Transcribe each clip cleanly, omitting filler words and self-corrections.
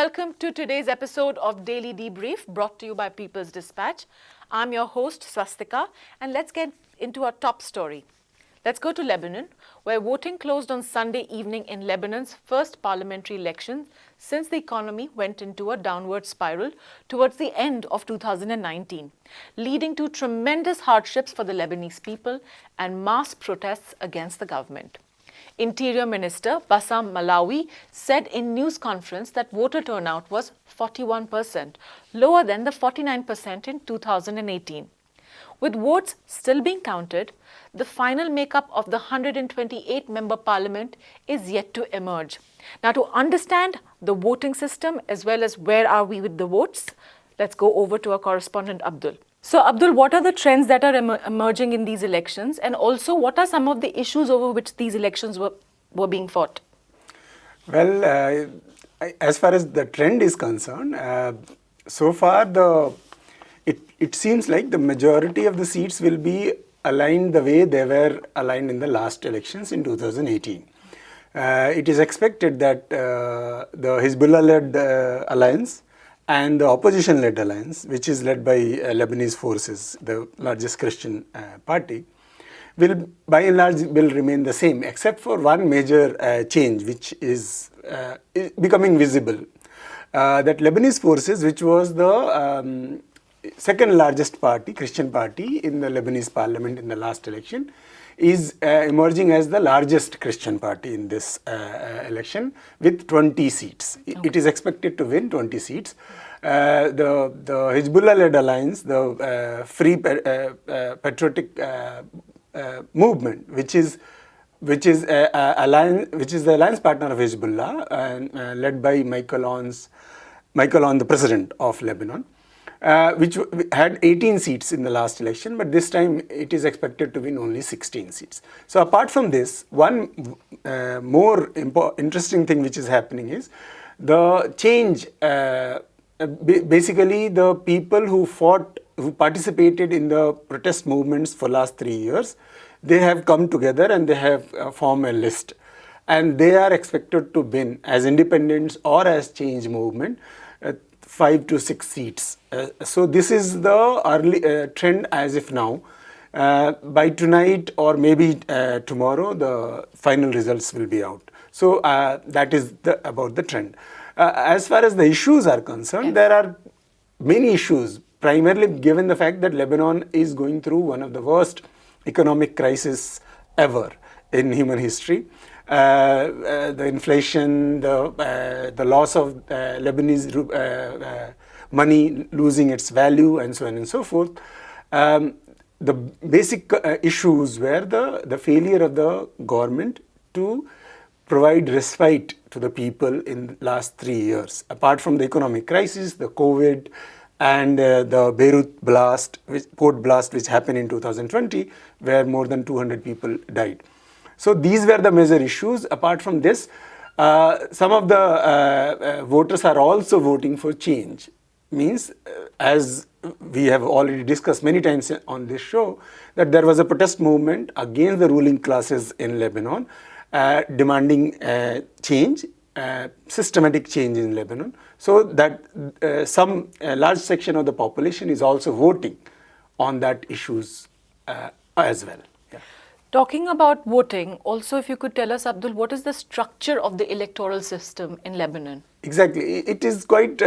welcome to today's episode of Daily Debrief, brought to you by People's Dispatch. I'm your host, Swastika, and let's get into our top story. Let's go to Lebanon, where voting closed on Sunday evening in Lebanon's first parliamentary election since the economy went into a downward spiral towards the end of 2019, leading to tremendous hardships for the Lebanese people and mass protests against the government. Interior Minister Bassam Malawi said in news conference that voter turnout was 41%, lower than the 49% in 2018. With votes still being counted, the final makeup of the 128-member parliament is yet to emerge. Now, to understand the voting system as well as where are we with the votes, let's go over to our correspondent Abdul. So, Abdul, what are the trends that are emerging in these elections, and also what are some of the issues over which these elections were being fought? Well, as far as the trend is concerned, so far it seems like the majority of the seats will be aligned the way they were aligned in the last elections in 2018. It is expected that the Hezbollah-led alliance and the opposition-led alliance, which is led by Lebanese Forces, the largest Christian party, will by and large will remain the same, except for one major change which is becoming visible. That Lebanese Forces, which was the second largest party, Christian party in the Lebanese parliament in the last election, is emerging as the largest Christian party in this election with 20 seats. Okay. It is expected to win 20 seats. The Hezbollah-led alliance, the Free Patriotic Movement, which is the alliance partner of Hezbollah, and led by Michael Aoun, the president of Lebanon, which had 18 seats in the last election, but this time it is expected to win only 16 seats. So apart from this, one more interesting thing which is happening is the change. Basically, the people who participated in the protest movements for last 3 years, they have come together and they have formed a list, and they are expected to win as independents or as change movement 5 to 6 seats. So this is the early trend as if now. By tonight or maybe tomorrow, the final results will be out. So that is about the trend. As far as the issues are concerned, yes, there are many issues, primarily given the fact that Lebanon is going through one of the worst economic crises ever in human history. The inflation, the loss of Lebanese money losing its value, and so on and so forth. The basic issues were the failure of the government to provide respite to the people in the last 3 years. Apart from the economic crisis, the COVID, and the Beirut blast, port blast, which happened in 2020, where more than 200 people died. So these were the major issues. Apart from this, some of the voters are also voting for change. Means, as we have already discussed many times on this show, that there was a protest movement against the ruling classes in Lebanon, demanding change, systematic change in Lebanon. So that some large section of the population is also voting on that issues as well. Yeah. Talking about voting, also if you could tell us, Abdul, what is the structure of the electoral system in Lebanon? Exactly. It is quite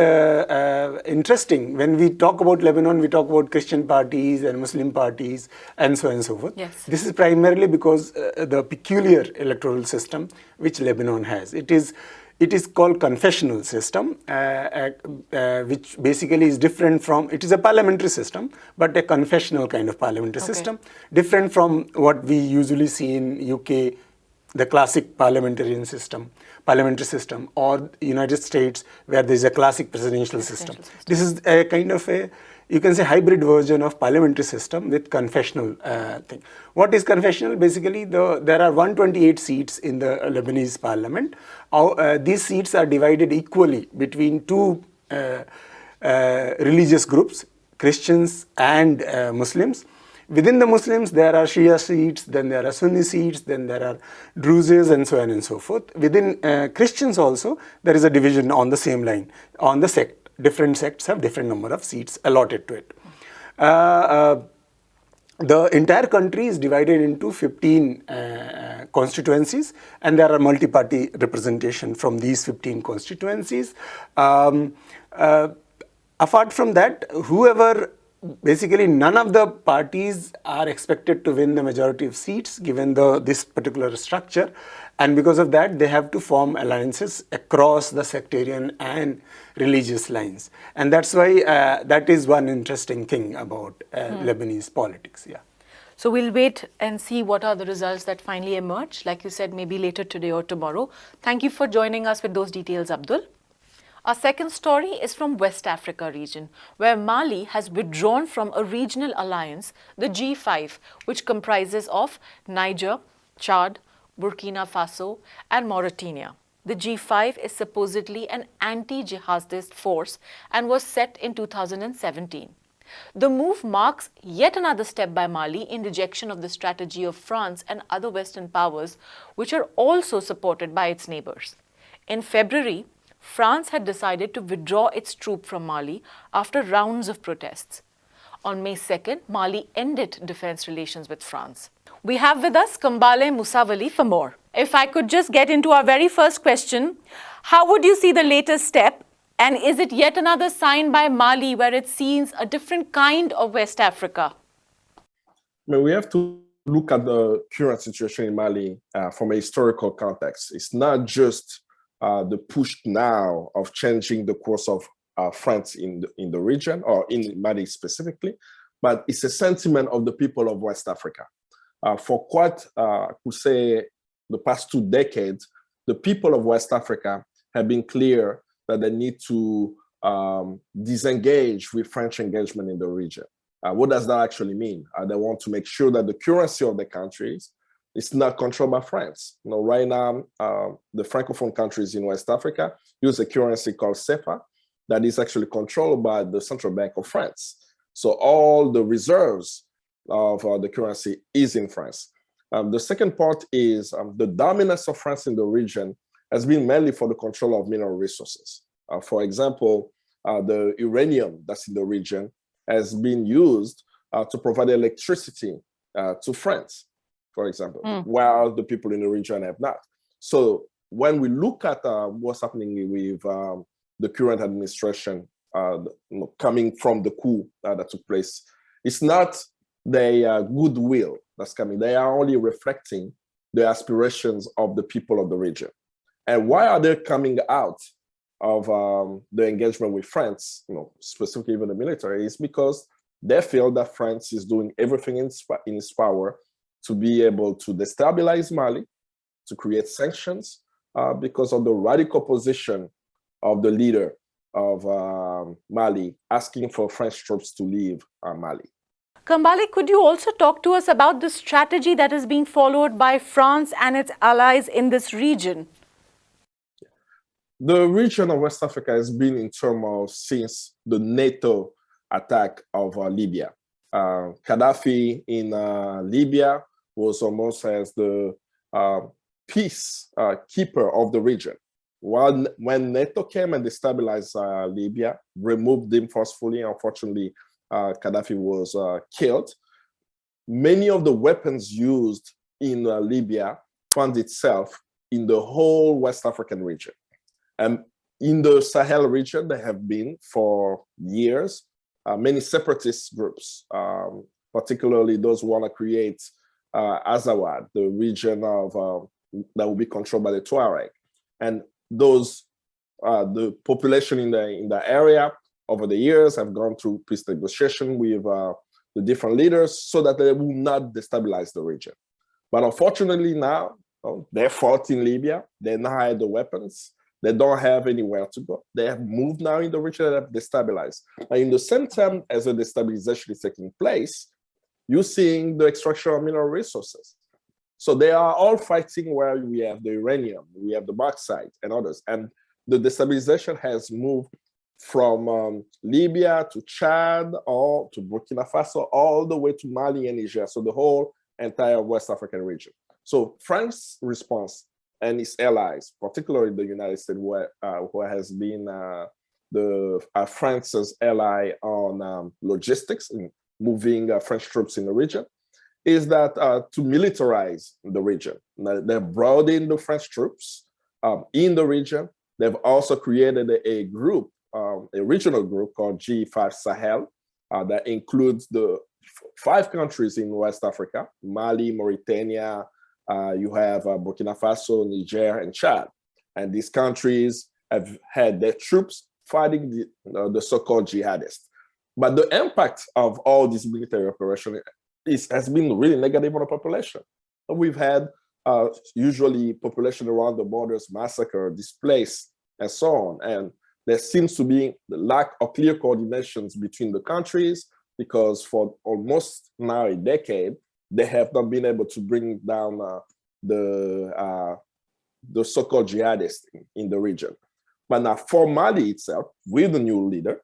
interesting. When we talk about Lebanon, we talk about Christian parties and Muslim parties and so on and so forth. Yes. This is primarily because the peculiar electoral system which Lebanon has. It is called confessional system, which basically is different from, it is a parliamentary system, but a confessional kind of parliamentary system, different from what we usually see in UK, the classic parliamentary system, or United States, where there is a classic presidential system. This is a kind of a, you can say, hybrid version of parliamentary system with confessional thing. What is confessional? Basically, there are 128 seats in the Lebanese parliament. These seats are divided equally between two religious groups, Christians and Muslims. Within the Muslims, there are Shia Shiites, then there are Sunni Shiites, then there are Druzes, and so on and so forth. Within Christians also, there is a division on the same line, on the sect. Different sects have different number of seats allotted to it. The entire country is divided into 15 constituencies, and there are multi-party representation from these 15 constituencies. Apart from that, basically none of the parties are expected to win the majority of seats given this particular structure, and because of that they have to form alliances across the sectarian and religious lines, and that's why that is one interesting thing about Lebanese politics. Yeah. So we'll wait and see what are the results that finally emerge, like you said, maybe later today or tomorrow. Thank you for joining us with those details, Abdul. Our second story is from West Africa region, where Mali has withdrawn from a regional alliance, the G5, which comprises of Niger, Chad, Burkina Faso, and Mauritania. The G5 is supposedly an anti-jihadist force and was set in 2017. The move marks yet another step by Mali in rejection of the strategy of France and other Western powers, which are also supported by its neighbors. In February, France had decided to withdraw its troops from Mali after rounds of protests. On May 2nd, Mali ended defense relations with France. We have with us Kambale Musawali for more. If I could just get into our very first question, how would you see the latest step? And is it yet another sign by Mali where it sees a different kind of West Africa? We have to look at the current situation in Mali from a historical context. It's not just the push now of changing the course of France in the region, or in Mali specifically, but it's a sentiment of the people of West Africa. For quite, I could say, the past 2 decades, the people of West Africa have been clear that they need to disengage with French engagement in the region. What does that actually mean? They want to make sure that the currency of the countries is not controlled by France. Right now, the Francophone countries in West Africa use a currency called CFA that is actually controlled by the Central Bank of France. So all the reserves of the currency is in France. The second part is the dominance of France in the region has been mainly for the control of mineral resources. For example, the uranium that's in the region has been used to provide electricity to France, for example, while the people in the region have not. So when we look at what's happening with the current administration coming from the coup that took place, it's not their goodwill that's coming. They are only reflecting the aspirations of the people of the region. And why are they coming out of the engagement with France, specifically even the military, is because they feel that France is doing everything in its power to be able to destabilize Mali, to create sanctions, because of the radical position of the leader of Mali asking for French troops to leave Mali. Kambale, could you also talk to us about the strategy that is being followed by France and its allies in this region? The region of West Africa has been in turmoil since the NATO attack of Libya. Gaddafi in Libya was almost as the peace keeper of the region. When NATO came and destabilized Libya, removed them forcefully, unfortunately, Gaddafi was killed. Many of the weapons used in Libya found itself in the whole West African region. And in the Sahel region, there have been for years many separatist groups, particularly those who want to create Azawad, the region of that will be controlled by the Tuareg. And those, the population in the area over the years have gone through peace negotiation with the different leaders so that they will not destabilize the region. But unfortunately now, they're fought in Libya, they now have the weapons, they don't have anywhere to go. They have moved now in the region that have destabilized. And in the same time as the destabilization is taking place, you're seeing the extraction of mineral resources. So they are all fighting where we have the uranium, we have the bauxite and others. And the destabilization has moved from Libya to Chad or to Burkina Faso, all the way to Mali and Niger, so the whole entire West African region. So France's response and its allies, particularly the United States, who has been France's ally on logistics in moving French troops in the region, is that to militarize the region. Now, they've brought in the French troops in the region. They've also created a group, a regional group called G5 Sahel, that includes the 5 countries in West Africa: Mali, Mauritania, you have Burkina Faso, Niger, and Chad. And these countries have had their troops fighting the so-called jihadists. But the impact of all these military operations has been really negative on the population. We've had usually population around the borders massacred, displaced, and so on. And there seems to be the lack of clear coordinations between the countries, because for almost now a decade, they have not been able to bring down the so-called jihadists in the region. But now for Mali itself, with the new leader,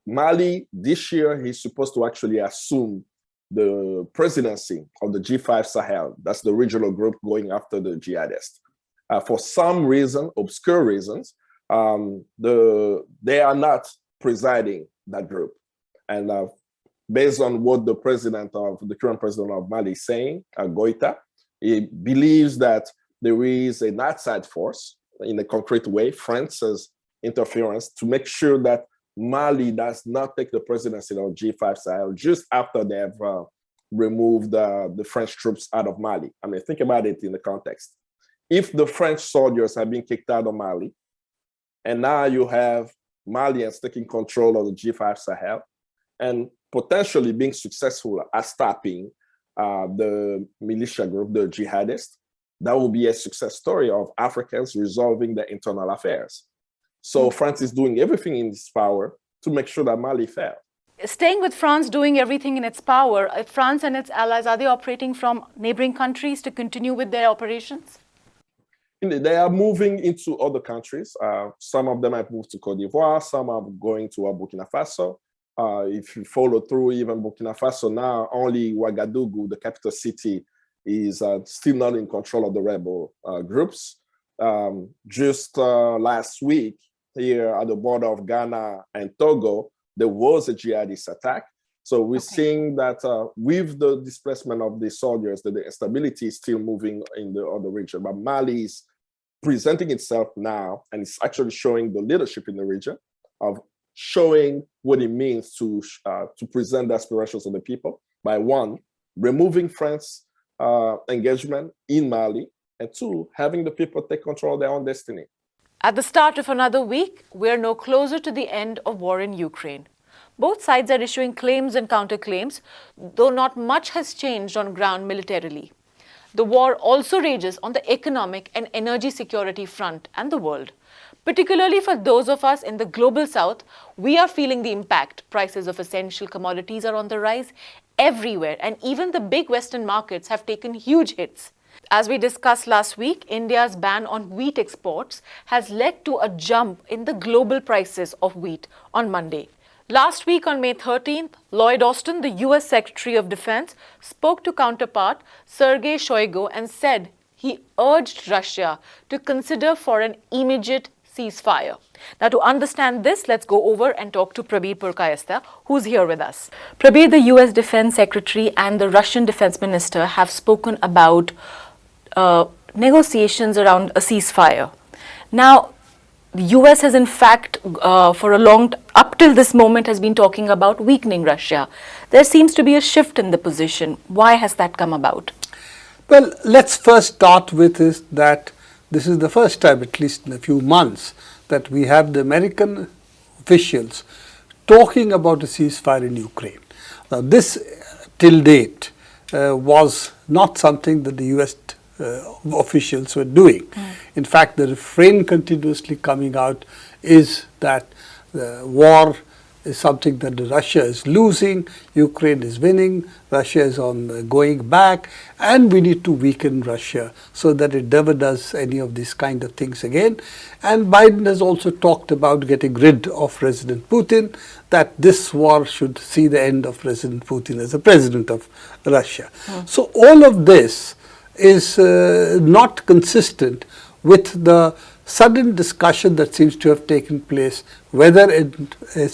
Mali this year, he's supposed to actually assume the presidency of the G5 Sahel. That's the regional group going after the jihadists. For some reason, obscure reasons, they are not presiding that group. And based on what the current president of Mali is saying, Goïta, he believes that there is an outside force in a concrete way, France's interference, to make sure that Mali does not take the presidency of G5 Sahel just after they have removed the French troops out of Mali. I mean, think about it in the context. If the French soldiers have been kicked out of Mali, and now you have Malians taking control of the G5 Sahel, and potentially being successful at stopping the militia group, the jihadists, that will be a success story of Africans resolving their internal affairs. So France is doing everything in its power to make sure that Mali fails. Staying with France doing everything in its power, France and its allies, are they operating from neighboring countries to continue with their operations? They are moving into other countries. Some of them have moved to Cote d'Ivoire, some are going to Burkina Faso. If you follow through even Burkina Faso now, only Ouagadougou, the capital city, is still not in control of the rebel groups. Just last week, here at the border of Ghana and Togo, there was a jihadist attack. So we're seeing that with the displacement of the soldiers, that the instability is still moving in the other region. But Mali is presenting itself now, and it's actually showing the leadership in the region of showing what it means to present the aspirations of the people by, 1, removing France's engagement in Mali, and 2, having the people take control of their own destiny. At the start of another week, we're no closer to the end of war in Ukraine. Both sides are issuing claims and counterclaims, though not much has changed on ground militarily. The war also rages on the economic and energy security front and the world. Particularly for those of us in the global south, we are feeling the impact. Prices of essential commodities are on the rise everywhere, and even the big Western markets have taken huge hits. As we discussed last week, India's ban on wheat exports has led to a jump in the global prices of wheat on Monday. Last week on May 13th, Lloyd Austin, the US Secretary of Defense, spoke to counterpart Sergei Shoigu and said he urged Russia to consider for an immediate ceasefire. Now, to understand this, let's go over and talk to Prabir Purkayastha, who's here with us. Prabir, the US Defense Secretary and the Russian Defense Minister have spoken about negotiations around a ceasefire. Now, the US has in fact, up till this moment, has been talking about weakening Russia. There seems to be a shift in the position. Why has that come about? Well, let's first start with that this is the first time, at least in a few months, that we have the American officials talking about a ceasefire in Ukraine. Now, this till date was not something that the US officials were doing. In fact, the refrain continuously coming out is that the war is something that Russia is losing, Ukraine is winning, Russia is on going back, and we need to weaken Russia so that it never does any of these kind of things again. And Biden has also talked about getting rid of President Putin, that this war should see the end of President Putin as the president of Russia. So all of this is not consistent with the sudden discussion that seems to have taken place whether a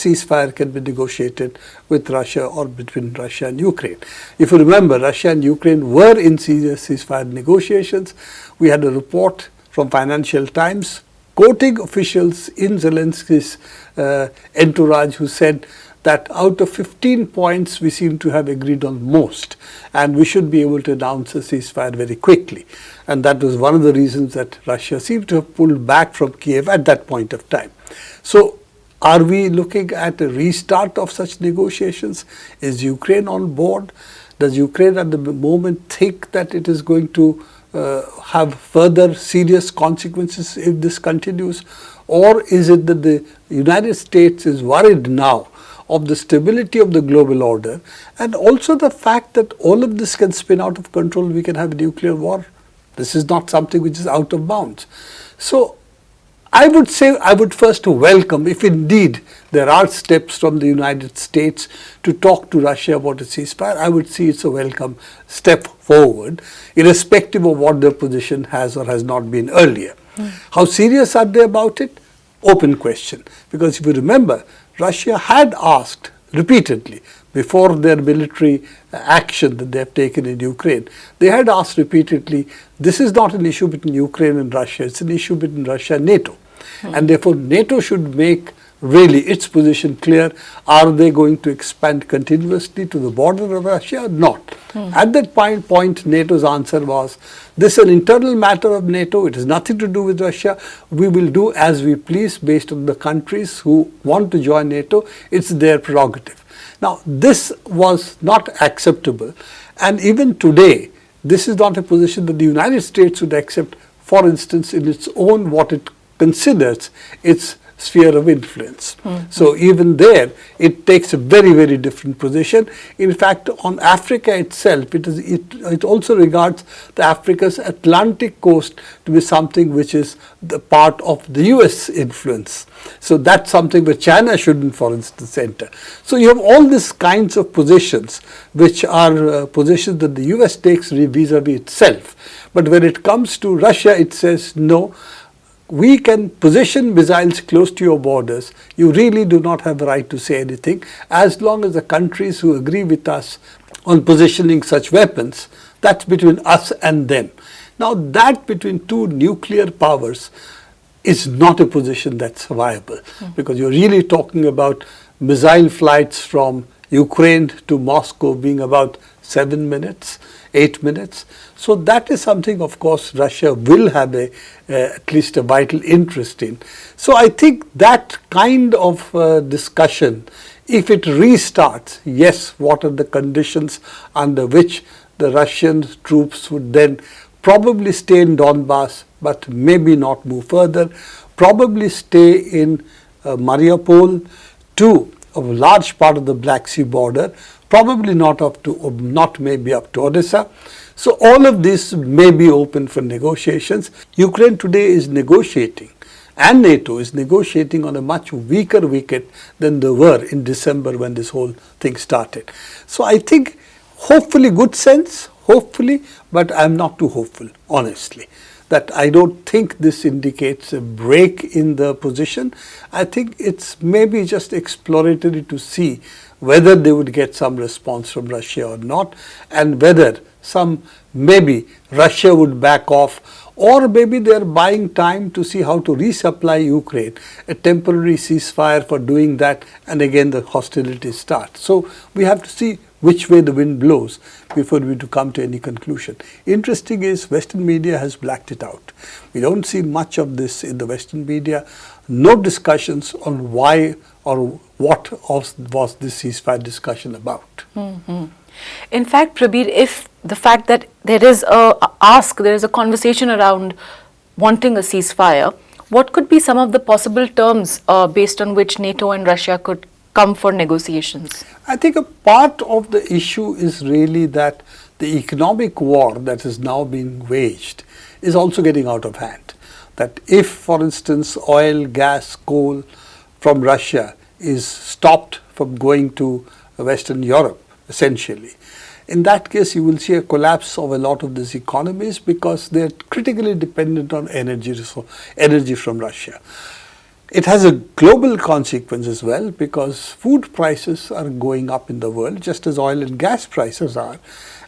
ceasefire can be negotiated with Russia or between Russia and Ukraine. If you remember, Russia and Ukraine were in serious ceasefire negotiations. We had a report from Financial Times quoting officials in Zelensky's entourage who said that out of 15 points we seem to have agreed on most, and we should be able to announce a ceasefire very quickly. And that was one of the reasons that Russia seemed to have pulled back from Kiev at that point of time. So are we looking at a restart of such negotiations? Is Ukraine on board? Does Ukraine at the moment think that it is going to have further serious consequences if this continues? Or is it that the United States is worried now of the stability of the global order, and also the fact that all of this can spin out of control, we can have a nuclear war? This is not something which is out of bounds. So I would say I would first welcome, if indeed there are steps from the United States to talk to Russia about a ceasefire, I would see it's a welcome step forward, irrespective of what their position has or has not been earlier. How serious are they about it? Open question. Because if you remember, Russia had asked repeatedly before their military action that they have taken in Ukraine, they had asked repeatedly, this is not an issue between Ukraine and Russia, it's an issue between Russia and NATO. And therefore NATO should make really its position clear. Are they going to expand continuously to the border of Russia or not? At that point, NATO's answer was, this is an internal matter of NATO, it has nothing to do with Russia, we will do as we please based on the countries who want to join NATO, it's their prerogative. Now this was not acceptable, and even today this is not a position that the United States would accept, for instance in its own what it considers its sphere of influence. So even there it takes a very, very different position. In fact, on Africa itself, it also regards the Africa's Atlantic coast to be something which is the part of the US influence. So that's something where China shouldn't, for instance, enter. So you have all these kinds of positions which are positions that the US takes vis-a-vis itself. But when it comes to Russia, it says no. We can position missiles close to your borders. You really do not have the right to say anything as long as the countries who agree with us on positioning such weapons, that's between us and them. Now that between two nuclear powers is not a position that's viable, because you're really talking about missile flights from Ukraine to Moscow being about 7 minutes, 8 minutes. So that is something, of course, Russia will have at least a vital interest in. So I think that kind of discussion, if it restarts, yes, what are the conditions under which the Russian troops would then probably stay in Donbass, but maybe not move further, probably stay in Mariupol to a large part of the Black Sea border, probably not maybe up to Odessa. So all of this may be open for negotiations. Ukraine today is negotiating, and NATO is negotiating on a much weaker wicket than they were in December when this whole thing started. So I think hopefully good sense, hopefully, but I'm not too hopeful, honestly. That I don't think this indicates a break in the position. I think it's maybe just exploratory to see whether they would get some response from Russia or not, and whether maybe Russia would back off, or maybe they're buying time to see how to resupply Ukraine, a temporary ceasefire for doing that, and again the hostilities start. So we have to see which way the wind blows before we to come to any conclusion. Interesting is Western media has blacked it out. We don't see much of this in the Western media, no discussions on why or what was this ceasefire discussion about. In fact, Prabir, if the fact that there is a conversation around wanting a ceasefire, what could be some of the possible terms based on which NATO and Russia could come for negotiations? I think a part of the issue is really that the economic war that is now being waged is also getting out of hand. That if, for instance, oil, gas, coal from Russia is stopped from going to Western Europe, essentially, in that case you will see a collapse of a lot of these economies because they are critically dependent on energy from Russia. It has a global consequence as well because food prices are going up in the world just as oil and gas prices are.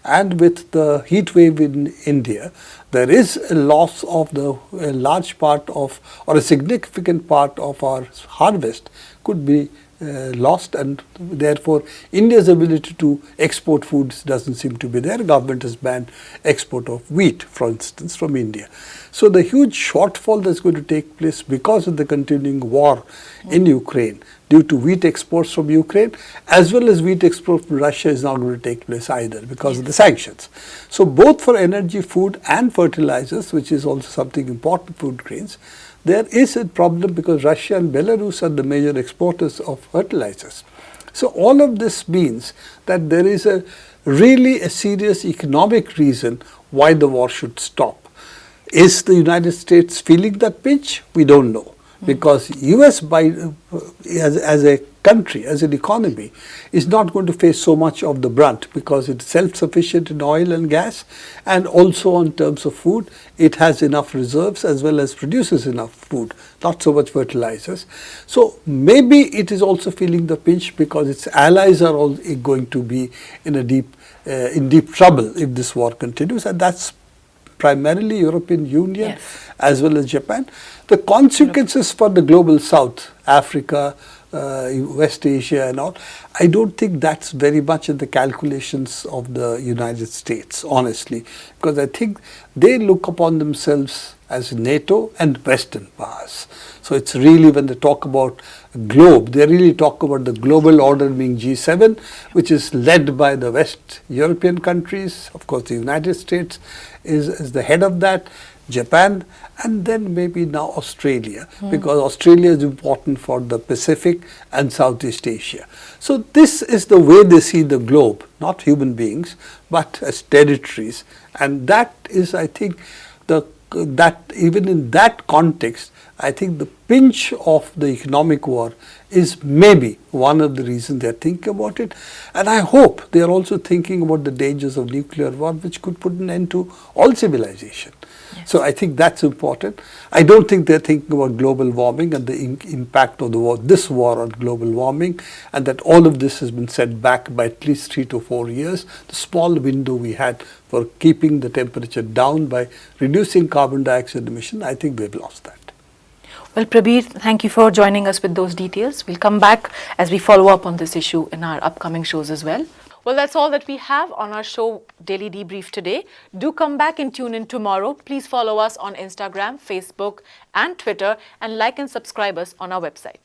And with the heat wave in India, there is a loss of a large part of, or a significant part of our harvest could be lost, and therefore India's ability to export foods doesn't seem to be there. Government has banned export of wheat, for instance, from India. So the huge shortfall that's going to take place because of the continuing war in Ukraine due to wheat exports from Ukraine as well as wheat exports from Russia is not going to take place either because of the sanctions. So both for energy, food and fertilizers, which is also something important, food grains, there is a problem because Russia and Belarus are the major exporters of fertilizers. So all of this means that there is really a serious economic reason why the war should stop. Is the United States feeling that pinch? We don't know. Because US as a country, as an economy, is not going to face so much of the brunt because it's self-sufficient in oil and gas, and also in terms of food, it has enough reserves as well as produces enough food, not so much fertilizers. So maybe it is also feeling the pinch because its allies are all going to be in deep trouble if this war continues, and that's primarily European Union as well as Japan. The consequences for the global south, Africa, West Asia and all, I don't think that's very much in the calculations of the United States, honestly, because I think they look upon themselves as NATO and Western powers. So it's really, when they talk about globe, they really talk about the global order being G7, which is led by the West European countries. Of course, the United States is the head of that, Japan, and then maybe now Australia, because Australia is important for the Pacific and Southeast Asia. So this is the way they see the globe, not human beings, but as territories. And that is, I think, that even in that context, I think the pinch of the economic war is maybe one of the reasons they are thinking about it. And I hope they are also thinking about the dangers of nuclear war, which could put an end to all civilization. So I think that's important. I don't think they're thinking about global warming and the impact of the war, this war on global warming, and that all of this has been set back by at least 3 to 4 years. The small window we had for keeping the temperature down by reducing carbon dioxide emission, I think we've lost that. Well, Prabir, thank you for joining us with those details. We'll come back as we follow up on this issue in our upcoming shows as well. Well, that's all that we have on our show Daily Debrief today. Do come back and tune in tomorrow. Please follow us on Instagram, Facebook and Twitter, and like and subscribe us on our website.